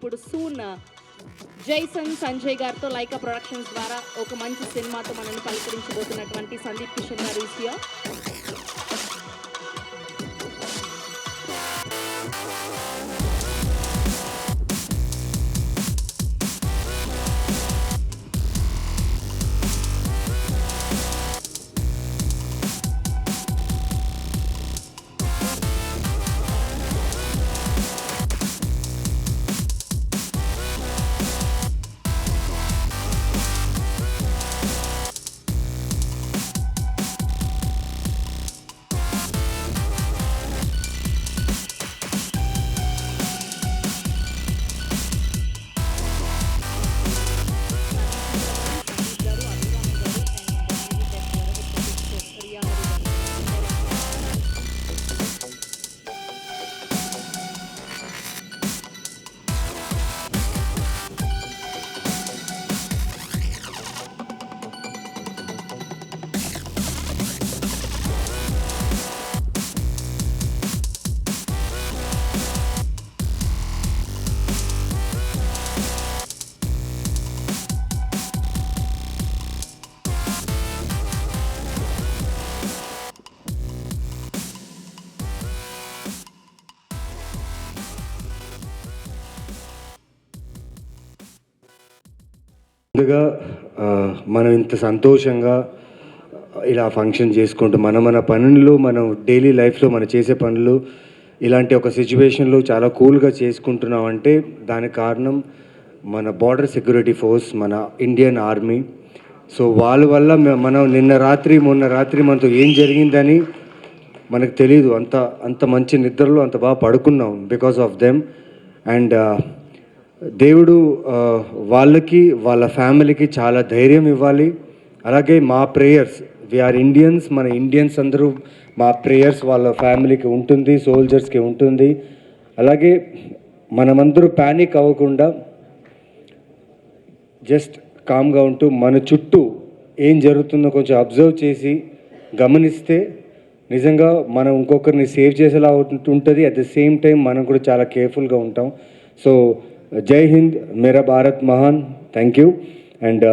ఇప్పుడు soon Jason Sanjay గారితో Lyca productions ద్వారా ఒక మంచి సినిమాతో మనల్ని పలకరించబోతున్నటువంటి సందీప్ కిషన్ గారు ఈస్ హియర్. ముందుగా మనం ఇంత సంతోషంగా ఇలా ఫంక్షన్ చేసుకుంటూ మన పనులు మనం డైలీ లైఫ్లో మనం చేసే పనులు ఇలాంటి ఒక సిచ్యువేషన్లో చాలా కూల్గా చేసుకుంటున్నామంటే దానికి కారణం మన బార్డర్ సెక్యూరిటీ ఫోర్స్, మన ఇండియన్ ఆర్మీ. సో వాళ్ళ వల్ల మనం మొన్న రాత్రి మనతో ఏం జరిగిందని మనకు తెలీదు. అంత మంచి నిద్రలో అంత బాగా పడుకున్నాం బికాస్ ఆఫ్ దెమ్. అండ్ దేవుడు వాళ్ళకి వాళ్ళ ఫ్యామిలీకి చాలా ధైర్యం ఇవ్వాలి. అలాగే మా ప్రేయర్స్, వీఆర్ ఇండియన్స్, మన ఇండియన్స్ అందరూ మా ప్రేయర్స్ వాళ్ళ ఫ్యామిలీకి ఉంటుంది, సోల్జర్స్కి ఉంటుంది. అలాగే మనమందరూ ప్యానిక్ అవ్వకుండా జస్ట్ కామ్గా ఉంటూ మన చుట్టూ ఏం జరుగుతుందో కొంచెం అబ్జర్వ్ చేసి గమనిస్తే నిజంగా మనం ఇంకొకరిని సేవ్ చేసేలా ఉంటుంది. అట్ ద సేమ్ టైం మనం కూడా చాలా కేర్ఫుల్గా ఉంటాం. సో జై హింద్, మేరా భారత్ మహాన్. Thank you. అండ్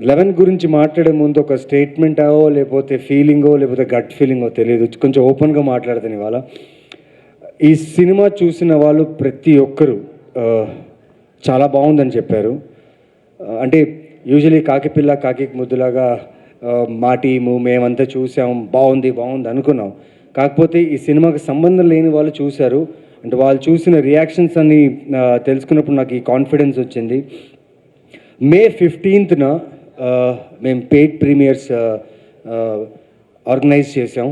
11 గురించి మాట్లాడే ముందు ఒక స్టేట్మెంటో లేకపోతే ఫీలింగో లేకపోతే గట్ ఫీలింగో తెలియదు, కొంచెం ఓపెన్గా మాట్లాడతాను ఇవాళ. ఈ సినిమా చూసిన వాళ్ళు ప్రతి ఒక్కరు చాలా బాగుందని చెప్పారు. అంటే యూజువలీ కాకిపిల్ల కాకి ముద్దులాగా మా టీము మేమంతా చూసాం, బాగుంది అనుకున్నాం. కాకపోతే ఈ సినిమాకి సంబంధం లేని వాళ్ళు చూశారు. అంటే వాళ్ళు చూసిన రియాక్షన్స్ అన్ని తెలుసుకున్నప్పుడు నాకు ఈ కాన్ఫిడెన్స్ వచ్చింది. May 15th మేము పెయిడ్ ప్రీమియర్స్ ఆర్గనైజ్ చేసాం.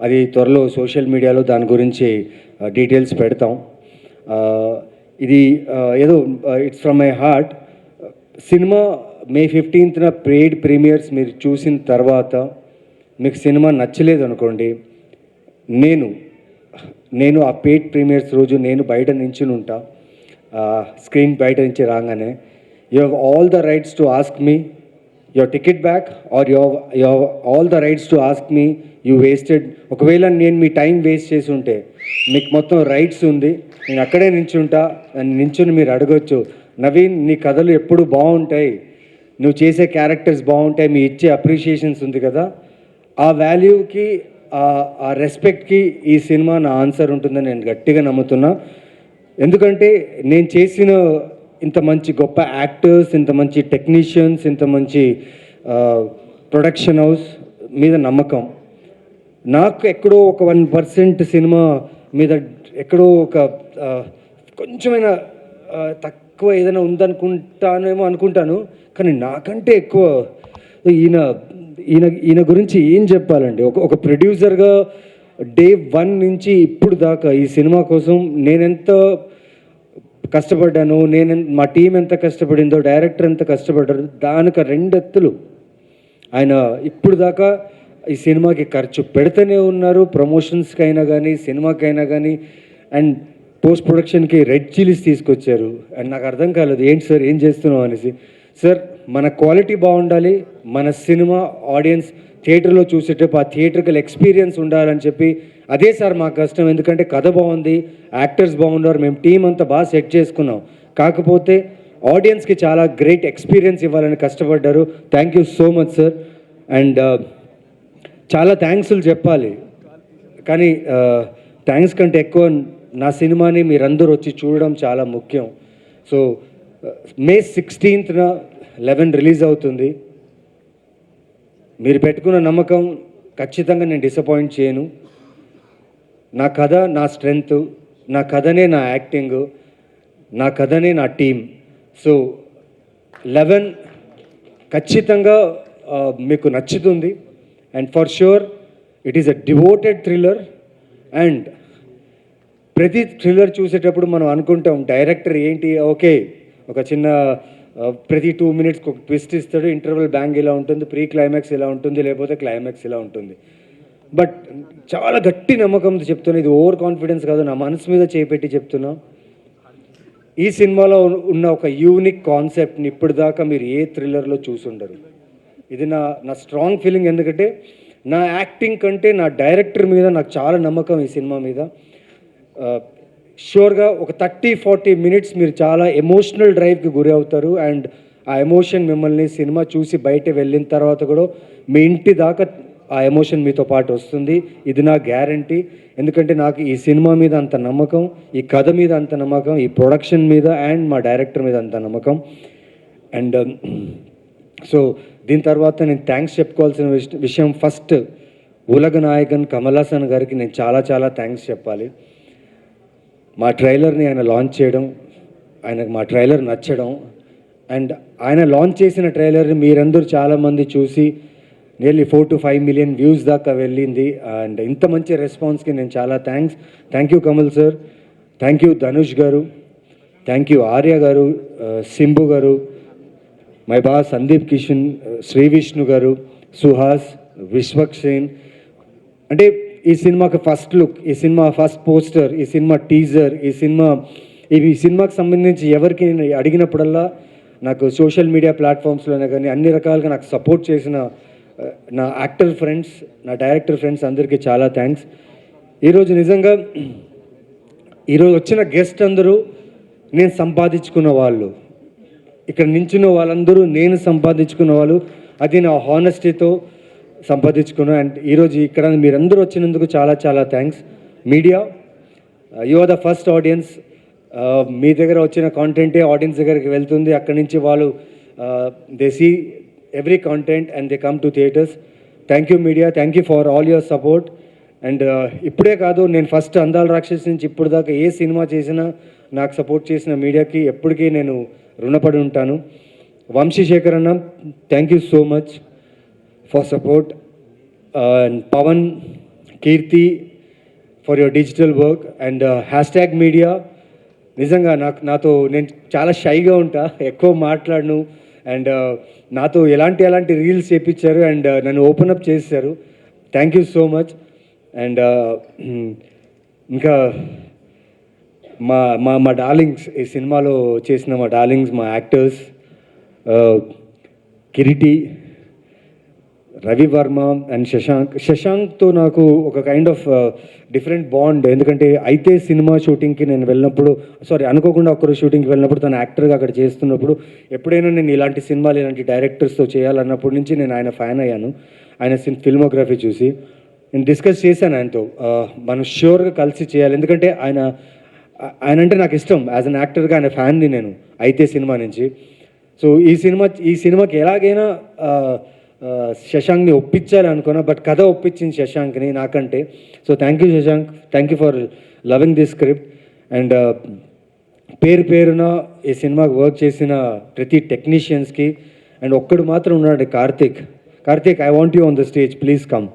అది త్వరలో సోషల్ మీడియాలో దాని గురించి డీటెయిల్స్ పెడతాం. ఇది ఏదో it's from my heart. Cinema May 15th paid premieres మీరు చూసిన తర్వాత మీకు సినిమా నచ్చలేదు అనుకోండి, నేను ఆ పెయిడ్ ప్రీమియర్స్ రోజు నేను బయట నించుని ఉంటా, స్క్రీన్ బయట నుంచి రాగానే you have all the rights to ask me your ticket back or you have all the rights to ask me you wasted. ఒకవేళ నేను మీ టైం వేస్ట్ చేసి ఉంటే మీకు మొత్తం రైట్స్ ఉంది, నేను అక్కడే నించుంటా, నించుని మీరు అడగొచ్చు, నవీన్ నీ కథలు ఎప్పుడు బాగుంటాయి, నువ్వు చేసే క్యారెక్టర్స్ బాగుంటాయి, మీ ఇచ్చే అప్రిషియేషన్స్ ఉంది కదా, ఆ వాల్యూకి ఆ రెస్పెక్ట్కి ఈ సినిమా నా ఆన్సర్ ఉంటుందని నేను గట్టిగా నమ్ముతున్నా. ఎందుకంటే నేను చేసిన ఇంత మంచి గొప్ప యాక్టర్స్, ఇంత మంచి టెక్నీషియన్స్, ఇంత మంచి ప్రొడక్షన్ హౌస్ మీద నమ్మకం. నాకు ఎక్కడో ఒక 1% సినిమా మీద ఎక్కడో ఒక కొంచెమైనా తక్కువ ఏదైనా అనుకుంటాను. కానీ నాకంటే ఎక్కువ ఈయన గురించి ఏం చెప్పాలండి. ఒక ప్రొడ్యూసర్గా డే 1 నుంచి ఇప్పుడు దాకా ఈ సినిమా కోసం నేనెంత కష్టపడ్డాను, మా టీం ఎంత కష్టపడిందో, డైరెక్టర్ ఎంత కష్టపడ్డారు, దానికి 2 ఎత్తులు ఆయన ఇప్పుడు దాకా ఈ సినిమాకి ఖర్చు పెడుతూనే ఉన్నారు. ప్రమోషన్స్కి అయినా కానీ, సినిమాకైనా కానీ. అండ్ పోస్ట్ ప్రొడక్షన్కి రెడ్ చిల్లీస్ తీసుకొచ్చారు. అండ్ నాకు అర్థం కాలేదు, ఏంటి సార్ ఏం చేస్తున్నాం అనేసి. సార్ మన క్వాలిటీ బాగుండాలి, మన సినిమా ఆడియన్స్ థియేటర్లో చూసేటప్పుడు ఆ థియేటర్కల్ ఎక్స్పీరియన్స్ ఉండాలని చెప్పి అదే సార్ మా కష్టం, ఎందుకంటే కథ బాగుంది, యాక్టర్స్ బాగున్నారు, మేము టీం అంతా బాగా సెట్ చేసుకున్నాం, కాకపోతే ఆడియన్స్కి చాలా గ్రేట్ ఎక్స్పీరియన్స్ ఇవ్వాలని కష్టపడ్డారు. Thank you so much sir. And చాలా థ్యాంక్స్లు చెప్పాలి, కానీ థ్యాంక్స్ కంటే ఎక్కువ నా సినిమాని మీరందరూ వచ్చి చూడడం చాలా ముఖ్యం. సో May 16th 11 రిలీజ్ అవుతుంది. మీరు పెట్టుకున్న నమ్మకం ఖచ్చితంగా నేను డిసప్పాయింట్ చేయను. నా కథ నా స్ట్రెంగ్త్, నా కథనే నా యాక్టింగ్, నా కథనే నా టీమ్. సో 11 ఖచ్చితంగా మీకు నచ్చుతుంది. And for sure it is a devoted thriller. And ప్రతి థ్రిల్లర్ చూసేటప్పుడు మనం అనుకుంటాం డైరెక్టర్ ఏంటి, ఓకే ఒక చిన్న ప్రతి 2 minutes ఒక ట్విస్ట్ ఇస్తాడు, ఇంటర్వెల్ బ్యాంగ్ ఇలా ఉంటుంది, ప్రీ క్లైమాక్స్ ఇలా ఉంటుంది, లేకపోతే క్లైమాక్స్ ఇలా ఉంటుంది. బట్ చాలా గట్టి నమ్మకంతో చెప్తున్నా, ఇది ఓవర్ కాన్ఫిడెన్స్ కాదు, నా మనసు మీద చేపెట్టి చెప్తున్నా. ఈ సినిమాలో ఉన్న ఒక యూనిక్ కాన్సెప్ట్ని ఇప్పటిదాకా మీరు ఏ థ్రిల్లర్లో చూసుండరు. ఇది నా స్ట్రాంగ్ ఫీలింగ్. ఎందుకంటే నా యాక్టింగ్ కంటే నా డైరెక్టర్ మీద నాకు చాలా నమ్మకం ఈ సినిమా మీద. షూర్గా ఒక 30-40 minutes మీరు చాలా ఎమోషనల్ డ్రైవ్కి గురి అవుతారు. అండ్ ఆ ఎమోషన్ మిమ్మల్ని సినిమా చూసి బయట వెళ్ళిన తర్వాత కూడా మీ ఇంటి దాకా ఆ ఎమోషన్ మీతో పాటు వస్తుంది. ఇది నా గ్యారంటీ. ఎందుకంటే నాకు ఈ సినిమా మీద అంత నమ్మకం, ఈ కథ మీద అంత నమ్మకం, ఈ ప్రొడక్షన్ మీద అండ్ మా డైరెక్టర్ మీద అంత నమ్మకం. అండ్ సో దీని తర్వాత నేను థ్యాంక్స్ చెప్పుకోవాల్సిన విషయం, ఫస్ట్ ఉలగ నాయకన్ కమల్ హాసన్ గారికి నేను చాలా చాలా థ్యాంక్స్ చెప్పాలి. మా ట్రైలర్ని ఆయన లాంచ్ చేయడం, ఆయనకు మా ట్రైలర్ నచ్చడం, అండ్ ఆయన లాంచ్ చేసిన ట్రైలర్ని మీరందరూ చాలామంది చూసి నియర్లీ 4 to 5 million వ్యూస్ దాకా వెళ్ళింది. అండ్ ఇంత మంచి రెస్పాన్స్కి నేను చాలా thank you Kamal sir, thank you Dhanush గారు, థ్యాంక్ యూ ఆర్య గారు, సింబు గారు, మై బా సందీప్ కిషన్, శ్రీ విష్ణు గారు, సుహాస్, విశ్వక్సేన్. అంటే ఈ సినిమాకి ఫస్ట్ లుక్, ఈ సినిమా ఫస్ట్ పోస్టర్, ఈ సినిమా టీజర్, ఈ సినిమాకి సంబంధించి ఎవరికి నేను అడిగినప్పుడల్లా నాకు సోషల్ మీడియా ప్లాట్ఫామ్స్లోనే కానీ అన్ని రకాలుగా నాకు సపోర్ట్ చేసిన నా యాక్టర్ ఫ్రెండ్స్, నా డైరెక్టర్ ఫ్రెండ్స్ అందరికీ చాలా థ్యాంక్స్. ఈరోజు నిజంగా ఈరోజు వచ్చిన గెస్ట్ అందరూ నేను సంపాదించుకున్న వాళ్ళు, ఇక్కడ నించున్న వాళ్ళందరూ నేను సంపాదించుకున్న వాళ్ళు. అది నా హానెస్టీతో సంపాదించుకున్నాను. అండ్ ఈరోజు ఇక్కడ మీరందరూ వచ్చినందుకు చాలా చాలా thanks. Media, you are the first audience. మీ దగ్గర వచ్చిన కాంటెంటే ఆడియన్స్ దగ్గరికి వెళ్తుంది. అక్కడి నుంచి వాళ్ళు they see every content and they come to theatres. Thank you media, thank you for all your support. And ఇప్పుడే కాదు, నేను ఫస్ట్ అందాల రాక్షస్ నుంచి ఇప్పుడు దాకా ఏ సినిమా చేసినా నాకు సపోర్ట్ చేసిన మీడియాకి ఎప్పటికీ నేను రుణపడి ఉంటాను. వంశీశేఖర్ అన్న, thank you so much for support. And Pawan, Keerthi for your digital work. And hashtag media, నిజంగా నేను చాలా షైగా ఉంటా, ఎక్కువ మాట్లాడను. అండ్ నాతో ఎలాంటి రీల్స్ చేయించారు అండ్ నన్ను ఓపెన్ అప్ చేశారు. Thank you so much. And ఇంకా మా డార్లింగ్స్, ఈ సినిమాలో చేసిన మా డార్లింగ్స్, మా యాక్టర్స్, కిరీటి, రవివర్మ అండ్ శశాంక్తో నాకు ఒక కైండ్ ఆఫ్ డిఫరెంట్ బాండ్. ఎందుకంటే అయితే సినిమా షూటింగ్కి నేను వెళ్ళినప్పుడు, అనుకోకుండా ఒక్కరు షూటింగ్కి వెళ్ళినప్పుడు తను యాక్టర్గా అక్కడ చేస్తున్నప్పుడు ఎప్పుడైనా నేను ఇలాంటి సినిమాలు ఇలాంటి డైరెక్టర్స్తో చేయాలన్నప్పటి నుంచి నేను ఆయన ఫ్యాన్ అయ్యాను. ఆయన ఫిల్మోగ్రఫీ చూసి నేను డిస్కస్ చేశాను ఆయనతో, మనం ష్యూర్గా కలిసి చేయాలి. ఎందుకంటే ఆయన అంటే నాకు ఇష్టం, యాజ్ అన్ యాక్టర్గా ఆయన ఫ్యాన్ని నేను అయితే సినిమా నుంచి. సో ఈ సినిమాకి ఎలాగైనా శశాంక్ని ఒప్పించాలి అనుకున్నా, బట్ కథ ఒప్పించింది శశాంక్ని నాకంటే. So thank you Shashank, thank you for loving this script. And పేరున ఈ సినిమాకి వర్క్ చేసిన ప్రతి టెక్నీషియన్స్కి. అండ్ ఒక్కడు మాత్రం ఉన్నాడు, Karthik. I want you on the stage, please come.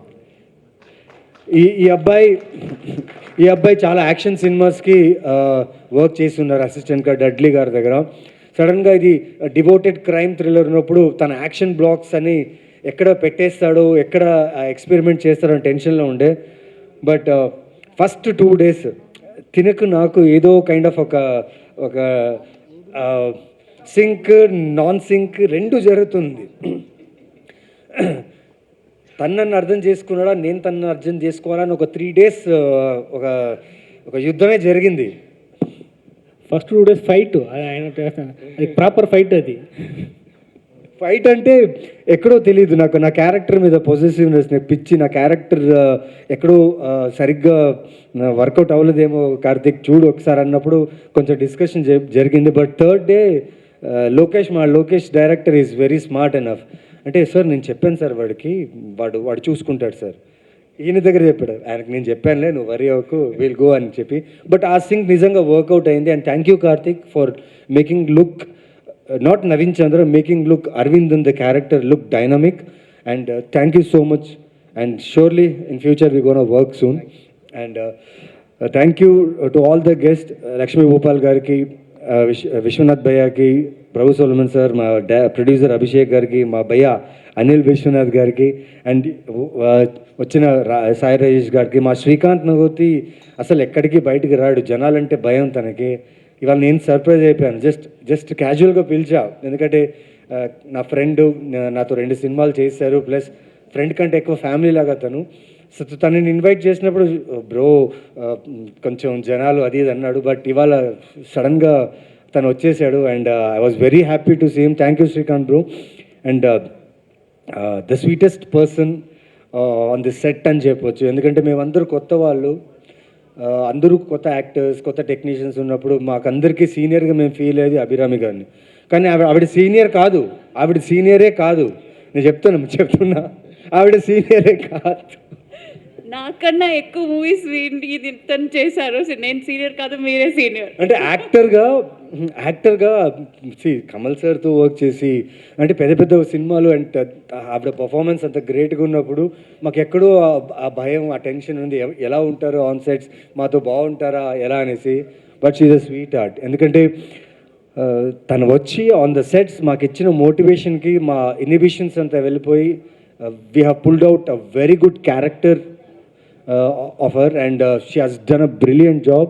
ఈ అబ్బాయి చాలా యాక్షన్ సినిమాస్కి వర్క్ చేసి ఉన్నారు అసిస్టెంట్గా డడ్లీ గారి దగ్గర. సడన్గా ఇది డివోటెడ్ క్రైమ్ థ్రిల్లర్ ఉన్నప్పుడు తన యాక్షన్ బ్లాక్స్ అని ఎక్కడ పెట్టేస్తాడో, ఎక్కడ ఎక్స్పెరిమెంట్ చేస్తాడో అని టెన్షన్లో ఉండే. బట్ ఫస్ట్ 2 days తినకు నాకు ఏదో కైండ్ ఆఫ్ ఒక సింక్ నాన్ సింక్ రెండు జరుగుతుంది. తను నన్ను అర్థం చేసుకున్నాడా, నేను తనను అర్థం చేసుకోవాలని ఒక 3 days ఒక ఒక యుద్ధమే జరిగింది. ఫస్ట్ 2 days ఫైట్, ఆయన అది ప్రాపర్ ఫైట్. అది ఫైట్ అంటే ఎక్కడో తెలియదు నాకు, నా క్యారెక్టర్ మీద పొజిటివ్నెస్, నాకు పిచ్చి, నా క్యారెక్టర్ ఎక్కడో సరిగ్గా వర్కౌట్ అవ్వలేదేమో కార్తిక్ చూడు ఒకసారి అన్నప్పుడు కొంచెం డిస్కషన్ జరిగింది. But 3rd day Lokesh director is very smart enough. అంటే సార్ నేను చెప్పాను సార్ వాడికి, వాడు చూసుకుంటాడు సార్. ఈయన దగ్గర చెప్పాడు, ఆయనకు నేను చెప్పానులే నువ్వు వరి అవ్వకు, విల్ గో అని చెప్పి. బట్ ఆ సింగ్ నిజంగా వర్కౌట్ అయింది. And thank you Karthik for making look not Naveen Chandra, making look Arvindan the character look dynamic, and thank you so much, and surely in future we're going to work soon. And thank you to all the guests, Lakshmi Bhopal gariki, Vishwanath Bhaiya ki, Prabhu Solomon sir, my producer Abhishek gariki, my Bhaiya Anil Vishwanath gariki, and వచ్చిన సాయి రాజేష్ గారికి, మా శ్రీకాంత్ నగోతి అసలు ఎక్కడికి బయటికి రాడు, జనాలంటే భయం తనకి. ఇవాళ నేను సర్ప్రైజ్ అయిపోయాను, జస్ట్ క్యాజువల్గా పిలిచా, ఎందుకంటే నా ఫ్రెండ్ నాతో 2 సినిమాలు చేశారు, ప్లస్ ఫ్రెండ్ కంటే ఎక్కువ ఫ్యామిలీ లాగా తను. సో తనని ఇన్వైట్ చేసినప్పుడు బ్రో కొంచెం జనాలు అది ఇది అన్నాడు. బట్ ఇవాళ సడన్గా తను వచ్చేసాడు, and I was very happy to see him. Thank you Srikanth bro. And the sweetest person on the set అని చెప్పొచ్చు, ఎందుకంటే మేమందరూ కొత్త వాళ్ళు, అందరూ కొత్త యాక్టర్స్, కొత్త టెక్నీషియన్స్ ఉన్నప్పుడు మాకందరికీ సీనియర్గా మేము ఫీల్ అయ్యేది అభిరామి గారిని. కానీ ఆవిడ సీనియర్ కాదు, ఆవిడ సీనియరే కాదు, నేను చెప్తున్నా ఆవిడ సీనియరే కాదు. నాకన్నా ఎక్కువ మూవీస్ ఇది తను చేశారు. నేను సీనియర్ కాదు, మీరే సీనియర్. అంటే యాక్టర్గా కమల్ సార్తో వర్క్ చేసి, అంటే పెద్ద సినిమాలు, అండ్ ఆవిడ పర్ఫార్మెన్స్ అంత గ్రేట్గా ఉన్నప్పుడు మాకు ఎక్కడో ఆ భయం, ఆ టెన్షన్ ఉంది, ఎలా ఉంటారో ఆన్ సెట్స్, మాతో బాగుంటారా ఎలా అనేసి. But she is a sweet heart, ఎందుకంటే తను వచ్చి ఆన్ ద సెట్స్ మాకు ఇచ్చిన మోటివేషన్కి మా ఇన్హిబిషన్స్ అంతా వెళ్ళిపోయి we have pulled out a very good character of her, and she has done a brilliant job,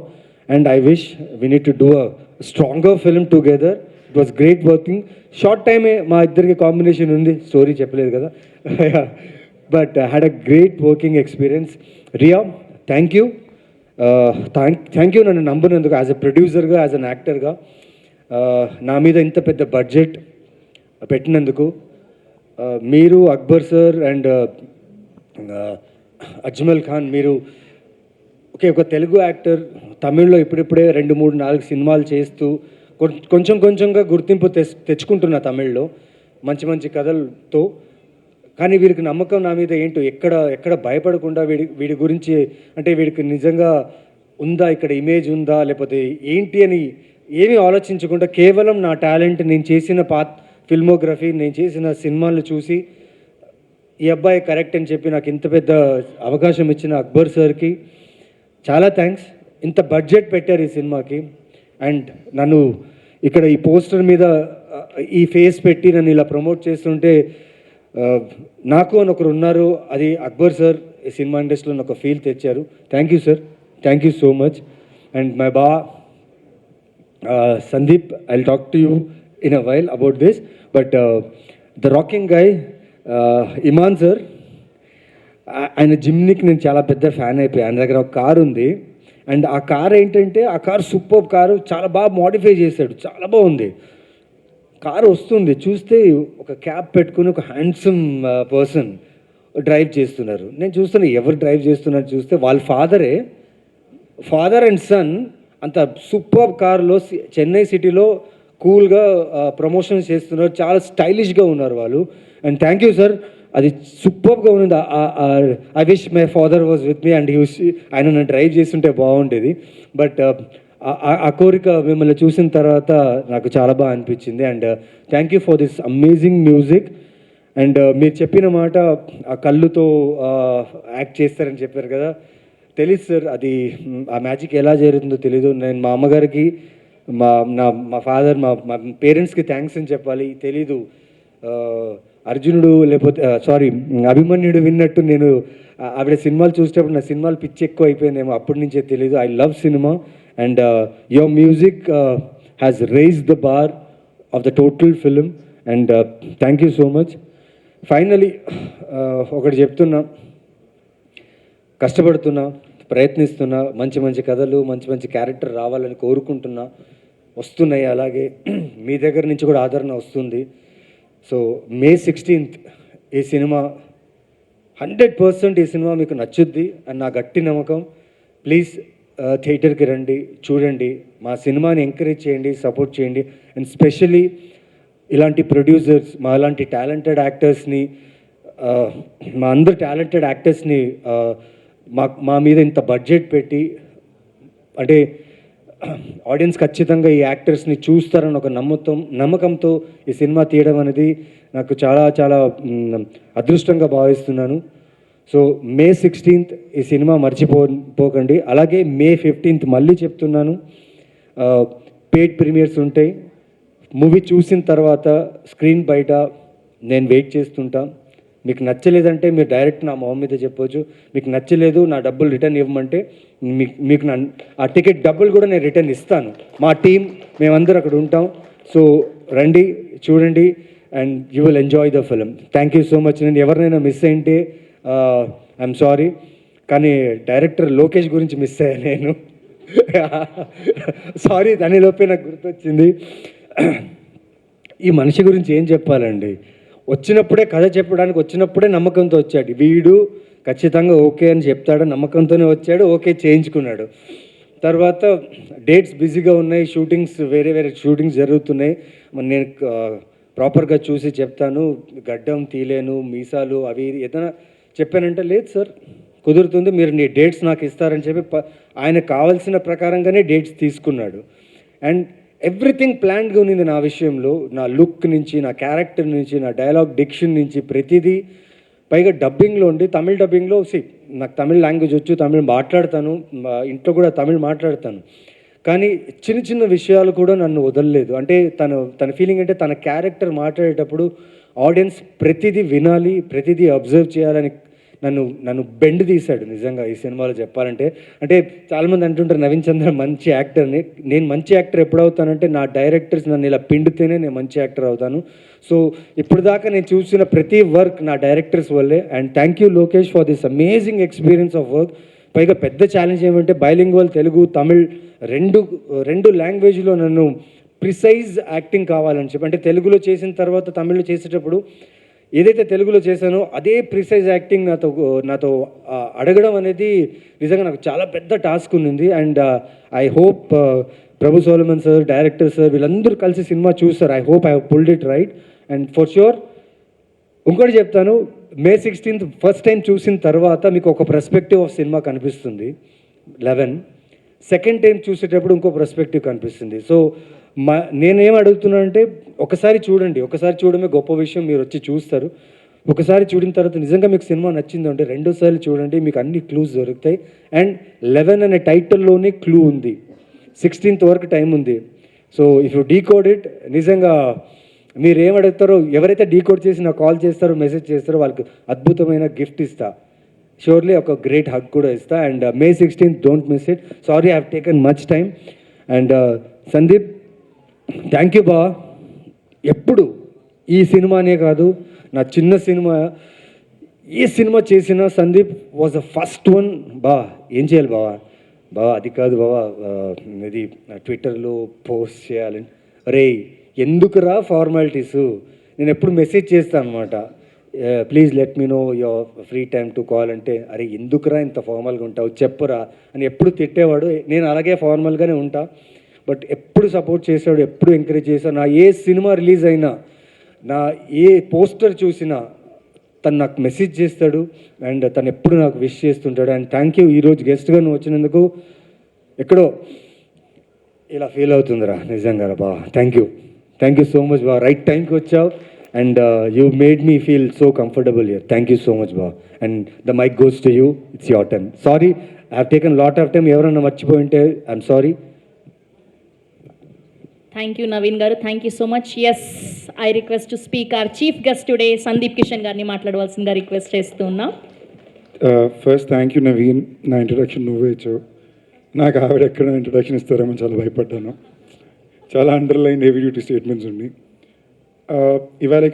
and I wish we need to do a stronger film together. It was great working. Short time మా ఇద్దరికి combination ఉంది, story చెప్పలేదు కదా. But had a great working experience. Riya thank you, thank you నన్ను నమ్మునందుకు, as a ప్రొడ్యూసర్గా, as an యాక్టర్గా నా మీద ఇంత పెద్ద బడ్జెట్ పెట్టినందుకు. మీరు, అక్బర్ సార్ అండ్ అజ్మల్ ఖాన్, మీరు ఒక తెలుగు యాక్టర్ తమిళ్లో ఇప్పుడిప్పుడే 2, 3, 4 సినిమాలు చేస్తూ కొంచెంగా గుర్తింపు తెచ్చుకుంటున్నా తమిళ్లో మంచి కథలతో. కానీ వీరికి నమ్మకం నా మీద ఏంటో, ఎక్కడ భయపడకుండా వీడి గురించి, అంటే వీడికి నిజంగా ఉందా, ఇక్కడ ఇమేజ్ ఉందా లేకపోతే ఏంటి అని ఏమీ ఆలోచించకుండా కేవలం నా టాలెంట్, నేను చేసిన ఫిల్మోగ్రఫీ, నేను చేసిన సినిమాలు చూసి ఈ అబ్బాయి కరెక్ట్ అని చెప్పి నాకు ఇంత పెద్ద అవకాశం ఇచ్చిన అక్బర్ సార్కి చాలా థ్యాంక్స్. ఇంత బడ్జెట్ పెట్టారు ఈ సినిమాకి, అండ్ నన్ను ఇక్కడ ఈ పోస్టర్ మీద ఈ ఫేస్ పెట్టి నన్ను ఇలా ప్రమోట్ చేస్తుంటే నాకు అని ఒకరు ఉన్నారు, అది అక్బర్ సార్ ఈ సినిమా ఇండస్ట్రీలో ఒక ఫీల్ తెచ్చారు. Thank you sir, thank you so much. And my Sandeep, I will talk to you in a while about this. But the rocking guy Iman sir, ఆయన జిమ్నికి నేను చాలా పెద్ద ఫ్యాన్ అయిపోయాను. ఆయన దగ్గర ఒక కారు ఉంది, అండ్ ఆ కార్ ఏంటంటే, ఆ కారు సూపర్ కారు, చాలా బాగా మోడిఫై చేశాడు, చాలా బాగుంది. కారు వస్తుంది, చూస్తే ఒక క్యాప్ పెట్టుకుని ఒక హ్యాండ్సమ్ పర్సన్ డ్రైవ్ చేస్తున్నారు. నేను చూస్తున్నా ఎవరు డ్రైవ్ చేస్తున్నారు చూస్తే వాళ్ళ ఫాదర్ అండ్ సన్ అంత సూపర్ కారులో చెన్నై సిటీలో కూల్గా ప్రమోషన్స్ చేస్తున్నారు, చాలా స్టైలిష్గా ఉన్నారు వాళ్ళు. అండ్ థ్యాంక్ యూ సార్, అది సూపర్గా ఉంది. I wish my father was with me and ఆయన నన్ను డ్రైవ్ చేస్తుంటే బాగుండేది. బట్ ఆ కోరిక మిమ్మల్ని చూసిన తర్వాత నాకు చాలా బాగా అనిపించింది. And thank you for this amazing music. And మీరు చెప్పిన మాట, ఆ కళ్ళుతో యాక్ట్ చేస్తారని చెప్పారు కదా, తెలీదు సార్, అది ఆ మ్యాజిక్ ఎలా జరుగుతుందో తెలీదు. నేను మా అమ్మగారికి, మా ఫాదర్, మా పేరెంట్స్కి థ్యాంక్స్ అని చెప్పాలి. తెలీదు, అర్జునుడు లేకపోతే అభిమన్యుడు విన్నట్టు నేను ఆవిడ సినిమాలు చూసేటప్పుడు నా సినిమాలు పిచ్చి ఎక్కువ అయిపోయిందేమో, అప్పటి నుంచే తెలీదు. I love cinema, and your music has raised the bar of the total film, and thank you so much. Finally ఒకటి చెప్తున్నా, కష్టపడుతున్నా, ప్రయత్నిస్తున్నా, మంచి మంచి కథలు, మంచి మంచి క్యారెక్టర్ రావాలని కోరుకుంటున్నా, వస్తున్నాయి. అలాగే మీ దగ్గర నుంచి కూడా ఆదరణ వస్తుంది. సో May 16th ఈ సినిమా 100% ఈ సినిమా మీకు నచ్చుద్ది అని నా గట్టి నమ్మకం. ప్లీజ్ థియేటర్కి రండి, చూడండి, మా సినిమాని ఎంకరేజ్ చేయండి, సపోర్ట్ చేయండి. అండ్ స్పెషలీ ఇలాంటి ప్రొడ్యూసర్స్, మా అలాంటి టాలెంటెడ్ యాక్టర్స్ని, మా అందరు టాలెంటెడ్ యాక్టర్స్ని మా మీద ఇంత బడ్జెట్ పెట్టి, అంటే ఆడియన్స్ ఖచ్చితంగా ఈ యాక్టర్స్ని చూస్తారని ఒక నమ్మకంతో ఈ సినిమా తీయడం అనేది నాకు చాలా చాలా అదృష్టంగా భావిస్తున్నాను. సో May 16th ఈ సినిమా మర్చిపోకండి. అలాగే May 15th మళ్ళీ చెప్తున్నాను, పెయిడ్ ప్రీమియర్స్ ఉంటాయి. మూవీ చూసిన తర్వాత స్క్రీన్ బయట నేను వెయిట్ చేస్తుంటా. మీకు నచ్చలేదంటే మీరు డైరెక్ట్ నా మొహం మీద చెప్పవచ్చు. మీకు నచ్చలేదు, నా డబ్బులు రిటర్న్ ఇవ్వమంటే మీకు ఆ టికెట్ డబ్బులు కూడా నేను రిటర్న్ ఇస్తాను. మా టీం మేమందరూ అక్కడ ఉంటాం. సో రండి, చూడండి, and you will enjoy the film. Thank you so much. నేను ఎవరినైనా మిస్ అయింటే ఐఎమ్ సారీ, కానీ డైరెక్టర్ లోకేష్ గురించి మిస్ అయ్యా నేను. సారీ, దానిలోపే నాకు గుర్తొచ్చింది. ఈ మనిషి గురించి ఏం చెప్పాలండి, వచ్చినప్పుడే కథ చెప్పడానికి వచ్చినప్పుడే నమ్మకంతో వచ్చాడు. వీడు ఖచ్చితంగా ఓకే అని చెప్తాడు, నమ్మకంతోనే వచ్చాడు, ఓకే చేయించుకున్నాడు. తర్వాత డేట్స్ బిజీగా ఉన్నాయి, షూటింగ్స్ వేరే వేరే షూటింగ్స్ జరుగుతున్నాయి. నేను ప్రాపర్గా చూసి చెప్తాను, గడ్డం తీలేను, మీసాలు అవి ఏదైనా చెప్పానంటే లేదు సార్ కుదురుతుంది, మీరు నీ డేట్స్ నాకు ఇస్తారని చెప్పి ఆయన కావాల్సిన ప్రకారంగానే డేట్స్ తీసుకున్నాడు. అండ్ ఎవ్రీథింగ్ ప్లాన్గా ఉన్నింది నా విషయంలో, నా లుక్ నుంచి, నా క్యారెక్టర్ నుంచి, నా డైలాగ్ డిక్షన్ నుంచి ప్రతిదీ. పైగా డబ్బింగ్లో ఉండి, తమిళ్ డబ్బింగ్లో నాకు తమిళ్ లాంగ్వేజ్ వచ్చు, తమిళ్ మాట్లాడతాను, ఇంట్లో కూడా తమిళ్ మాట్లాడతాను. కానీ చిన్న చిన్న విషయాలు కూడా నన్ను వదలలేదు. అంటే తన ఫీలింగ్ అంటే తన క్యారెక్టర్ మాట్లాడేటప్పుడు ఆడియన్స్ ప్రతిదీ వినాలి, ప్రతిదీ అబ్జర్వ్ చేయాలని నన్ను బెండ్ తీశాడు నిజంగా ఈ సినిమాలో చెప్పాలంటే. అంటే చాలామంది అంటుంటారు నవీన్ చంద్ర మంచి యాక్టర్ని. నేను మంచి యాక్టర్ ఎప్పుడు అవుతానంటే నా డైరెక్టర్స్ నన్ను ఇలా పిండితేనే నేను మంచి యాక్టర్ అవుతాను. సో ఇప్పుడు దాకా నేను చూసిన ప్రతి వర్క్ నా డైరెక్టర్స్ వల్లే. And thank you Lokesh for this amazing experience of work. పైగా పెద్ద ఛాలెంజ్ ఏమంటే బైలింగ్వల్ తెలుగు తమిళ్ రెండు లాంగ్వేజ్లో నన్ను ప్రిసైజ్ యాక్టింగ్ కావాలని చెప్పి, అంటే తెలుగులో చేసిన తర్వాత తమిళ్లో చేసేటప్పుడు ఏదైతే తెలుగులో చేశానో అదే ప్రిసైజ్ యాక్టింగ్ నాతో అడగడం అనేది నిజంగా నాకు చాలా పెద్ద టాస్క్ ఉంది. And I hope Prabhu Solomon sir, director sir, వీళ్ళందరూ కలిసి సినిమా చూస్తారు. I hope I pulled it right. And for sure ఇంకోటి చెప్తాను, May 16th ఫస్ట్ టైం చూసిన తర్వాత మీకు ఒక పర్స్పెక్టివ్ ఆఫ్ సినిమా కనిపిస్తుంది 11. సెకండ్ టైం చూసేటప్పుడు ఇంకో పర్స్పెక్టివ్ కనిపిస్తుంది. సో నేనేం అడుగుతున్నానంటే ఒకసారి చూడండి, ఒకసారి చూడమే గొప్ప విషయం, మీరు వచ్చి చూస్తారు. ఒకసారి చూడిన తర్వాత నిజంగా మీకు సినిమా నచ్చిందంటే రెండోసారి చూడండి, మీకు అన్ని క్లూస్ దొరుకుతాయి. అండ్ 11 అనే టైటిల్లోనే క్లూ ఉంది, 16th వరకు టైం ఉంది. So if you decode it, నిజంగా మీరు ఏమడుగుతారో, ఎవరైతే డీకోడ్ చేసి నాకు కాల్ చేస్తారో, మెసేజ్ చేస్తారో వాళ్ళకి అద్భుతమైన గిఫ్ట్ ఇస్తా. షూర్లీ ఒక గ్రేట్ హగ్ కూడా ఇస్తా. And May 16th don't miss it. Sorry I have taken much time. And Sandeep, thank you బా. ఎప్పుడు ఈ సినిమానే కాదు, నా చిన్న సినిమా ఏ సినిమా చేసినా Sandeep was the first one. బా ఏం చేయాలి బావా, అది కాదు బావా, ఇది ట్విట్టర్లో పోస్ట్ చేయాలని. రే ఎందుకురా ఫార్మాలిటీసు, నేను ఎప్పుడు మెసేజ్ చేస్తాను అనమాట, please let me know your free time to call అంటే, అరే ఎందుకురా ఇంత ఫార్మల్గా ఉంటావు చెప్పురా అని ఎప్పుడు తిట్టేవాడు. నేను అలాగే ఫార్మల్గానే ఉంటా, బట్ ఎప్పుడు సపోర్ట్ చేశాడు, ఎప్పుడు ఎంకరేజ్ చేశాడు. నా ఏ సినిమా రిలీజ్ అయినా, నా ఏ పోస్టర్ చూసినా తను నాకు మెసేజ్ చేస్తాడు. అండ్ తను ఎప్పుడు నాకు విష్ చేస్తుంటాడు. అండ్ థ్యాంక్ యూ, ఈరోజు గెస్ట్గా నువ్వు వచ్చినందుకు ఎక్కడో ఇలా ఫీల్ అవుతుందిరా నిజంగా బా. థ్యాంక్ యూ సో మచ్ బా. రైట్ టైంకి వచ్చావు and you made me feel so comfortable here. Thank you so much బా. And the mic goes to you, it's your time. Sorry I have taken lot of time, ఎవరన్నా మర్చిపోయి ఉంటే I'm sorry. Thank you Naveen garu, thank you so much. Yes, I request to speak our chief guest today Sandeep Kishan గారిని మాట్లాడవలసిందిగా request చేస్తూ ఉన్నాం. First thank you Naveen, నా introduction నువ్వే ఇచ్చావు. నాకు ఆవిడ ఎక్కడ ఇంట్రొడక్షన్ ఇస్తారేమో చాలా భయపడ్డాను. చాలా అండర్లైన్ హెవీ డ్యూటీ స్టేట్మెంట్స్ ఉన్నాయి. ఇవాళ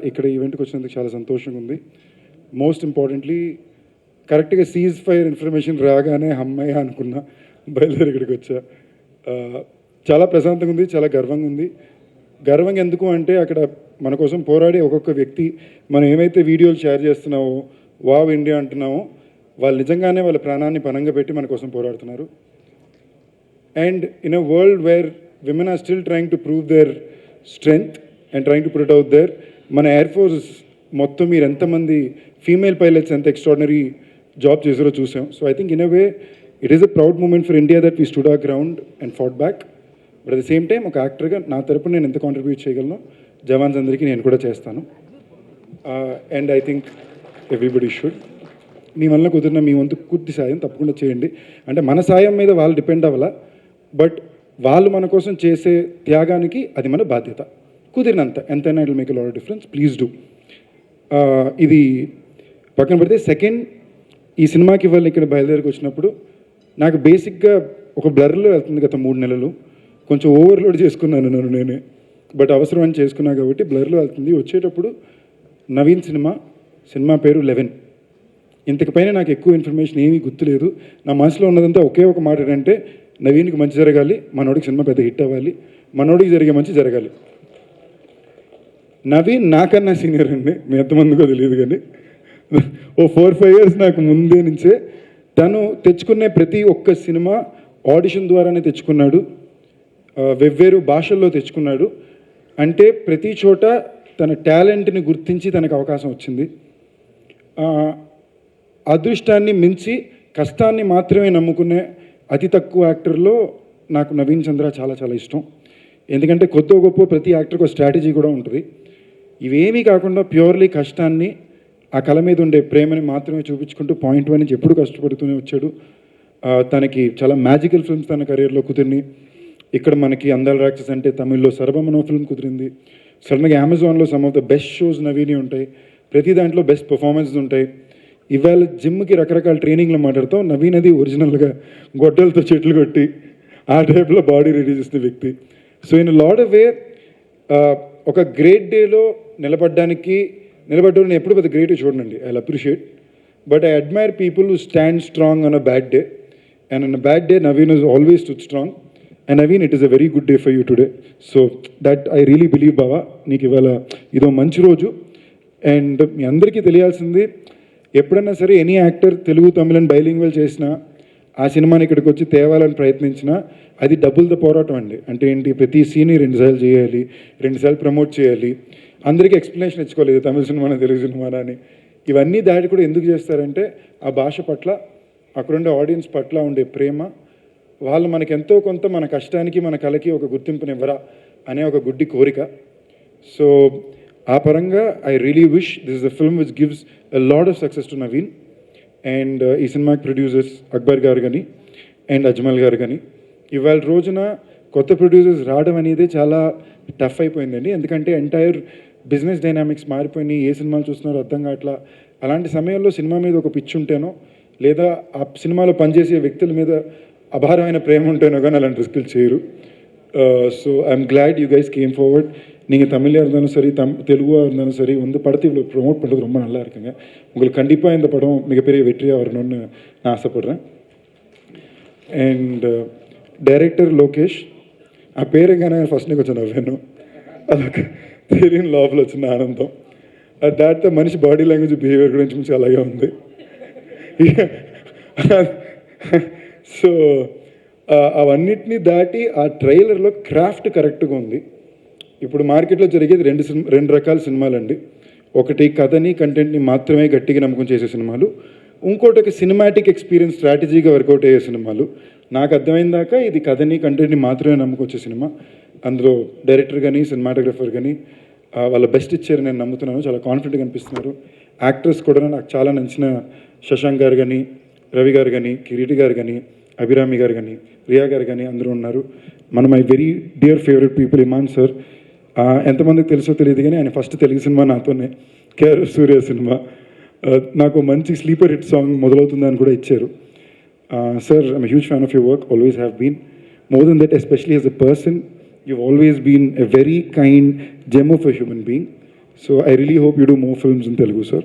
ఇక్కడ ఈవెంట్కి వచ్చినందుకు చాలా సంతోషంగా ఉంది. మోస్ట్ ఇంపార్టెంట్లీ కరెక్ట్గా సీజ్ ఫైర్ ఇన్ఫర్మేషన్ రాగానే అమ్మాయి అనుకున్నా, బయలుదేరి ఇక్కడికి వచ్చా. చాలా ప్రశాంతంగా ఉంది, చాలా గర్వంగా ఉంది. గర్వంగా ఎందుకు అంటే అక్కడ మన కోసం పోరాడే ఒక్కొక్క వ్యక్తి, మనం ఏమైతే వీడియోలు షేర్ చేస్తున్నామో, వావ్ ఇండియా అంటున్నామో, వాళ్ళు నిజంగానే వాళ్ళ ప్రాణాన్ని పణంగా పెట్టి మన కోసం పోరాడుతున్నారు. And in a world where women are still trying to prove their strength and trying to put it out there, మన ఎయిర్ ఫోర్స్ మొత్తం మీరు ఎంతమంది ఫీమేల్ పైలట్స్ ఎంత ఎక్స్ట్రాడినరీ జాబ్ చేసారో చూసాం. So I think in a way it is a proud moment for India that we stood our ground and fought back. But at the same time ఒక యాక్టర్గా నా తరపున నేను ఎంత కాంట్రిబ్యూట్ చేయగలను జవాన్స్ అందరికీ నేను కూడా చేస్తాను. And I think everybody should. మీ వల్ల కుదిరిన మీ వంతు పూర్తి సాయం తప్పకుండా చేయండి. అంటే మన సాయం మీద వాళ్ళు డిపెండ్ అవ్వాల, బట్ వాళ్ళు మన కోసం చేసే త్యాగానికి అది మన బాధ్యత. కుదిరినంత ఎంతైనా it will make a lot of difference. Please do. ఇది పక్కన పెడితే సెకండ్, ఈ సినిమాకి వాళ్ళు ఇక్కడ బయలుదేరికి వచ్చినప్పుడు నాకు బేసిక్గా ఒక బ్లర్లో వెళ్తుంది గత 3 నెలలు. కొంచెం ఓవర్లోడ్ చేసుకున్నాను నన్ను నేనే, బట్ అవసరం అని చేసుకున్నా కాబట్టి బ్లర్లో వెళ్తుంది. వచ్చేటప్పుడు నవీన్ సినిమా పేరు 11. ఇంతకుపైన నాకు ఎక్కువ ఇన్ఫర్మేషన్ ఏమీ గుర్తులేదు. నా మనసులో ఉన్నదంతా ఒకే ఒక మాట ఏంటంటే, నవీన్కి మంచి జరగాలి, మనోడికి సినిమా పెద్ద హిట్ అవ్వాలి, మనోడికి జరిగే మంచి జరగాలి. నవీన్ నాకన్నా సీనియర్ అండి, మీ ఎంతమందికో తెలియదు కానీ ఓ 4-5 years నాకు ముందే నుంచే తను తెచ్చుకునే ప్రతి ఒక్క సినిమా ఆడిషన్ ద్వారానే తెచ్చుకున్నాడు, వెవ్వేరు భాషల్లో తెచ్చుకున్నాడు. అంటే ప్రతి చోట తన టాలెంట్ని గుర్తించి తనకు అవకాశం వచ్చింది. అదృష్టాన్ని మించి కష్టాన్ని మాత్రమే నమ్ముకునే అతి తక్కువ యాక్టర్లో నాకు నవీన్ చంద్ర చాలా చాలా ఇష్టం. ఎందుకంటే కొద్దో గొప్ప ప్రతి యాక్టర్కి ఒక స్ట్రాటజీ కూడా ఉంటుంది. ఇవేమీ కాకుండా ప్యూర్లీ కష్టాన్ని, ఆ కళ మీద ఉండే ప్రేమని మాత్రమే చూపించుకుంటూ పాయింట్ 1 నుంచి ఎప్పుడు కష్టపడుతూనే వచ్చాడు. తనకి చాలా మ్యాజికల్ ఫిల్మ్స్ తన కెరీర్లో కుదిరిని. ఇక్కడ మనకి అందాల రాక్షస్ అంటే తమిళ్లో సర్వమనో ఫిల్మ్ కుదిరింది. సడన్గా అమెజాన్లో some of the best shows నవీని ఉంటాయి, ప్రతి దాంట్లో బెస్ట్ పర్ఫార్మెన్సెస్ ఉంటాయి. ఇవాళ జిమ్కి రకరకాల ట్రైనింగ్లో మాట్లాడతాం, నవీన్ అది ఒరిజినల్గా గొడ్డలతో చెట్లు కొట్టి ఆ టైప్లో బాడీ రెడీ చేసిన వ్యక్తి. So in lot of way ఒక గ్రేట్ డేలో నిలబడ్డం నేను ఎప్పుడు పెద్ద గ్రేట్ చూడనండి. I appreciate, but I admire people who stand strong on a bad day. And on a bad day Naveen is always stood strong. And Naveen, it is a very good day for you today. So that I really believe బావా, నీకు ఇవాళ ఇదో మంచి రోజు. And మీ అందరికీ తెలియాల్సింది, ఎప్పుడైనా సరే any actor Telugu తమిళని bilingual చేసినా, ఆ సినిమాని ఇక్కడికి వచ్చి తేవాలని ప్రయత్నించినా అది డబ్బులతో పోరాటం అండి. అంటే ఏంటి, ప్రతి సీన్ని 2 సార్లు చేయాలి, 2 సార్లు ప్రమోట్ చేయాలి, అందరికీ ఎక్స్ప్లెనేషన్ ఇచ్చుకోలేదు తమిళ సినిమానా తెలుగు సినిమానా అని. ఇవన్నీ దాడి కూడా ఎందుకు చేస్తారంటే ఆ భాష పట్ల, అక్కడుండే ఆడియన్స్ పట్ల ఉండే ప్రేమ, వాళ్ళు మనకి ఎంతో కొంత మన కష్టానికి మన కళకి ఒక గుర్తింపునివ్వరా అనే ఒక గుడ్డి కోరిక. సో ఆ పరంగా I really wish this is the film which gives a lot of success to Naveen. And ఈ సినిమాకి ప్రొడ్యూసర్స్ అక్బర్ గారు కానీ అండ్ అజ్మల్ గారు కానీ, ఇవాళ రోజున కొత్త ప్రొడ్యూసర్స్ రావడం అనేది చాలా టఫ్ అయిపోయిందండి. ఎందుకంటే ఎంటైర్ బిజినెస్ డైనామిక్స్ మారిపోయినాయి, ఏ సినిమాలు చూస్తున్నారో అర్థం కావట్లా. అలాంటి సమయంలో సినిమా మీద ఒక పిచ్చి ఉంటేనో, లేదా ఆ సినిమాలో పనిచేసే వ్యక్తుల మీద అపారమైన ప్రేమ ఉంటేనో కానీ అలాంటి రిస్కులు చేయరు. So I'm glad you guys came forward. நீங்கள் தமிழாக இருந்தாலும் சரி, தெலுங்காக இருந்தாலும் சரி, படத்தை இவ்வளோ ப்ரொமோட் பண்ணுறது ரொம்ப நல்லா இருக்குங்க. உங்களுக்கு கண்டிப்பாக இந்த படம் மிகப்பெரிய வெற்றியாக வரணும்னு நான் ஆசைப்பட்றேன். అండ్ డైరెక్టర్ లోకేష్, ఆ పేరుగానే ఫస్ట్ కొంచెం నవ్వాను, అదొక తెలియని లోపల వచ్చిన ఆనందం. అది దాటితే మనిషి బాడీ లాంగ్వేజ్, బిహేవియర్ గురించి మంచి అలాగే ఉంది. సో అవన్నిటినీ దాటి ఆ ట్రైలర్లో క్రాఫ్ట్ కరెక్ట్గా ఉంది. ఇప్పుడు మార్కెట్లో జరిగేది రెండు రకాల సినిమాలండి. ఒకటి కథని కంటెంట్ని మాత్రమే గట్టిగా నమ్మకం చేసే సినిమాలు, ఇంకోటి ఒక సినిమాటిక్ ఎక్స్పీరియన్స్ స్ట్రాటజీగా వర్కౌట్ అయ్యే సినిమాలు. నాకు అర్థమైన దాకా ఇది కథని కంటెంట్ని మాత్రమే నమ్మకం వచ్చే సినిమా. అందులో డైరెక్టర్ కానీ సినిమాటోగ్రఫర్ కానీ వాళ్ళ బెస్ట్ ఇచ్చారని నేను నమ్ముతున్నాను. చాలా కాన్ఫిడెంట్గా అనిపిస్తున్నారు. యాక్టర్స్ కూడా నాకు చాలా నచ్చిన శశాంక్ గారు కానీ, రవి గారు కానీ, కిరీటి గారు కానీ, అభిరామి గారు కానీ, రియా గారు కానీ అందరూ ఉన్నారు. మన my very dear favourite people Imman sir. ఎంతమందికి తెలుసో తెలియదు కానీ ఆయన ఫస్ట్ తెలుగు సినిమా నాతోనే, కేఆర్ సూర్య సినిమా. నాకు మంచి స్లీపర్ హిట్ సాంగ్ మొదలవుతుందని కూడా ఇచ్చారు. Sir, I'm huge fan of your work, always have been. More then that, especially as a person, you've always been a very kind gem of a human being. So I really hope you do more films in Telugu, sir.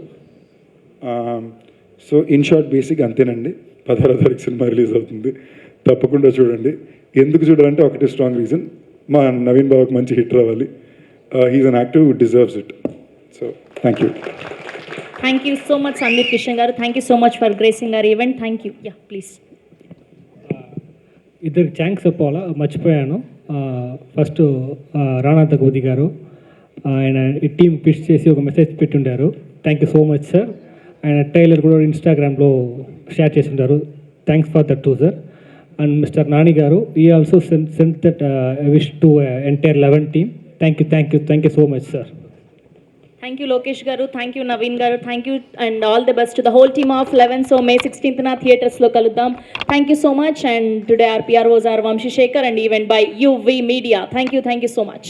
So in short basic అంతేనండి. 16వ తారీఖు cinema release అవుతుంది, తప్పకుండా చూడండి. ఎందుకు చూడాలంటే ఒకటే strong reason, మా నవీన్ బాబుకి మంచి హిట్ రావాలి. He's an actor who deserves it. So thank you. Thank you so much Sandeep Kishan garu. Thank you so much for gracing garu event. Thank you. Yeah please. ఇద్దరికి థ్యాంక్స్ చెప్పాలా, మర్చిపోయాను. ఫస్ట్ రాణా తగూది గారు, ఆయన ఈ టీం పిచ్ చేసి ఒక మెసేజ్ పెట్టుండారు. Thank you so much sir. ఆయన ట్రైలర్ కూడా ఇన్స్టాగ్రామ్లో షేర్ చేసి ఉంటారు. Thanks for that too sir. And mister Nani garu, he also sent that wish to entire 11 team. Thank you so much sir. Thank you Lokesh garu. Thank you Naveen garu. Thank you and all the best to the whole team of 11. So May 16th థియేటర్స్లో కలుద్దాం. Thank you so much. And today our PROs are Vamshi Shekhar and event by UV Media. Thank you so much.